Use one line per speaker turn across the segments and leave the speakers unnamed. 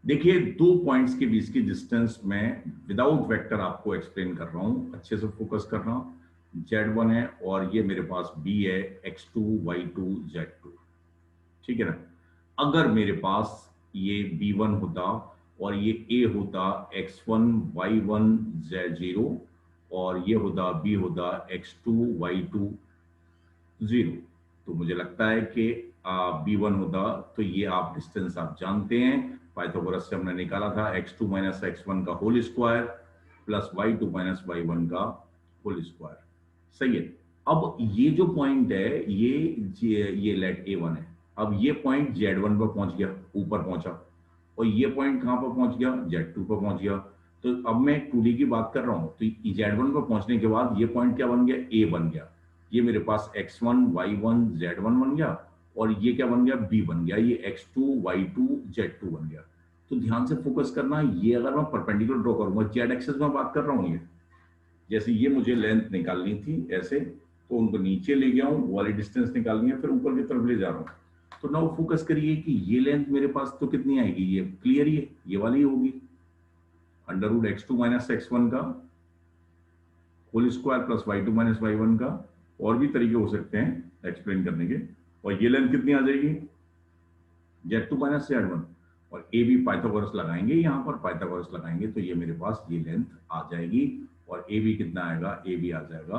देखिए, दो पॉइंट्स के बीच की डिस्टेंस में विदाउट वेक्टर आपको एक्सप्लेन कर रहा हूं, अच्छे से फोकस कर रहा हूं। Z1 है और ये मेरे पास B है, X2 Y2 Z2, ठीक है ना। अगर मेरे पास ये B1 होता और ये A होता X1 Y1 Z0 और ये होता B होता X2 Y2 0, तो मुझे लगता है कि B1 होता। तो ये आप डिस्टेंस आप जानते हैं, पाइथागोरस से हमने निकाला था x2 माइनस x1 का whole square plus y2 minus y1 का होल स्क्वायर। सही है। अब ये जो पॉइंट है ये लेट A1 है। अब ये पॉइंट Z1 पर पहुंच गया, ऊपर पहुंचा, और ये पॉइंट कहां पर पहुंच गया, Z2 पर पहुंच गया। तो अब मैं 2D की बात कर रहा हूं, तो Z1 पर पहुंचने के बाद ये पॉइंट क्या बन गया, A बन गया। ये मेरे पास x1 y1 z1 बन गया, और ये क्या बन गया, b बन गया। ये x2 y2 z2 बन गया। तो ध्यान से फोकस करना, ये अगर मैं परपेंडिकुलर ड्रॉ करूंगा, जेड एक्सेस में बात कर रहा हूँ, ये जैसे ये मुझे लेंथ निकालनी थी ऐसे, तो उनको नीचे ले गया हूँ, वाली डिस्टेंस निकालनी है, फिर ऊपर की तरफ ले जा रहा हूँ। तो नाउ फोकस करिए कि ये लेंथ मेरे पास तो कितनी आएगी, ये क्लियर, ये वाली होगी, under root x2 minus x1 का whole square plus y2 minus y1 का। और भी तरीके हो सकते हैं एक्सप्लेन करने के। और ये लेंथ कितनी आ जाएगी, Z2 माइनस Z1, और ए बी पाइथागोरस लगाएंगे, यहाँ पर पाइथागोरस लगाएंगे तो ये मेरे पास ये लेंथ आ जाएगी। और ए बी कितना आएगा, ए बी आ जाएगा,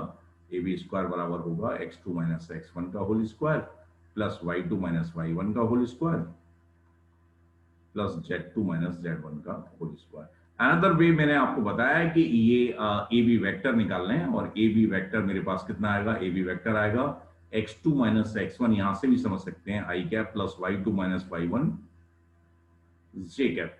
ए बी स्क्वायर बराबर होगा x2 माइनस x1 का whole square plus y2 minus y1 का whole square plus Z2 minus Z1 का होल स्क्वायर। अनदर वे मैंने आपको बताया कि ये ए बी वेक्टर निकालने हैं, और ए बी वेक्टर मेरे पास कितना आएगा, ए बी वेक्टर आएगा x2 माइनस x1, यहां से भी समझ सकते हैं, I cap plus y2 minus y1 J cap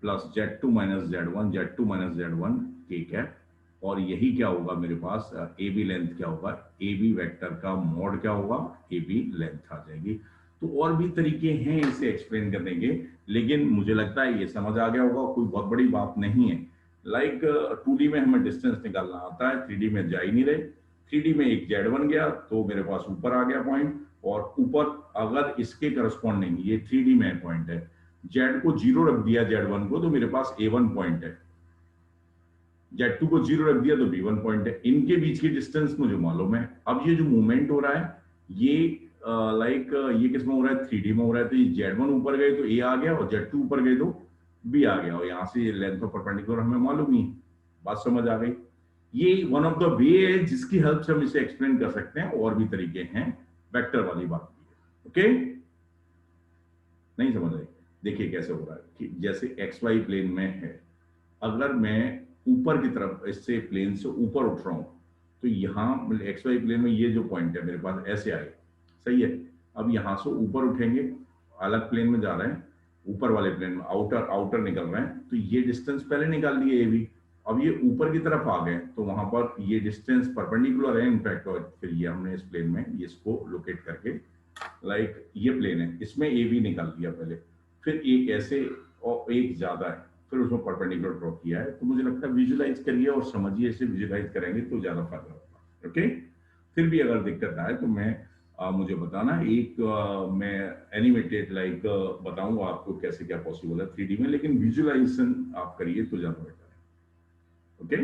plus Z2 minus Z1 Z2 minus Z1 के कैप। और यही क्या होगा मेरे पास, ए बी लेंथ क्या होगा, ए बी वेक्टर का मॉड क्या होगा, ए बी लेंथ आ जाएगी। तो और भी तरीके हैं इसे एक्सप्लेन करने के, लेकिन मुझे लगता है ये समझ आ गया होगा, कोई बहुत बड़ी बात नहीं है। लाइक 2D में हमें डिस्टेंस निकालना आता है, 3D में जा ही नहीं रहे। 3D में एक जेड बन गया तो मेरे पास ऊपर आ गया पॉइंट, और ऊपर अगर इसके करस्पॉन्डिंग ये 3D में पॉइंट है, जेड को 0 रख दिया Z1 को, तो मेरे पास A1 पॉइंट है। Z2 को 0 रख दिया तो B1 पॉइंट है। इनके बीच की डिस्टेंस मुझे मालूम है। अब ये जो मूवमेंट हो रहा है, ये ये किस में हो रहा है, 3D में हो रहा है। तो ये Z1 ऊपर गए तो A आ गया, और Z2 ऊपर गए तो B आ गया, और यहां से लेंथ ऑफ परपेंडिकुलर हमें मालूम ही। बात समझ आ गई। ये वन ऑफ द वे है जिसकी हेल्प से हम इसे एक्सप्लेन कर सकते हैं। और भी तरीके हैं, वेक्टर वाली बात की है। ओके, नहीं समझ आई। देखिए कैसे हो रहा है कि जैसे एक्स वाई प्लेन में है, अगर मैं ऊपर की तरफ इससे प्लेन से ऊपर उठ रहा हूं, तो यहाँ एक्स वाई प्लेन में ये जो पॉइंट है मेरे पास ऐसे आए, सही है। अब यहाँ से ऊपर उठेंगे, अलग प्लेन में जा रहे हैं, ऊपर वाले प्लेन में आउटर आउटर निकल रहे हैं, तो ये डिस्टेंस पहले निकाल लिए ए बी। अब ये ऊपर की तरफ आ गए तो वहां पर ये डिस्टेंस परपेंडिकुलर है इनफैक्ट, और फिर ये हमने इस प्लेन में ये इसको लोकेट करके, लाइक ये प्लेन है, इसमें ए बी निकाल दिया पहले, फिर एक ऐसे और एक ज्यादा है, फिर उसमें परपेंडिकुलर ड्रॉ किया है। तो मुझे लगता है विजुलाइज करिए और समझिए, इसे विजुलाइज करेंगे तो ज्यादा फायदा होगा। ओके, फिर भी अगर दिक्कत आए तो मैं मुझे बताना। एक मैं एनिमेटेड लाइक बताऊंगा आपको कैसे क्या पॉसिबल है 3D में, लेकिन विजुलाइजेशन आप करिए तो ज्यादा बेटर है। ओके।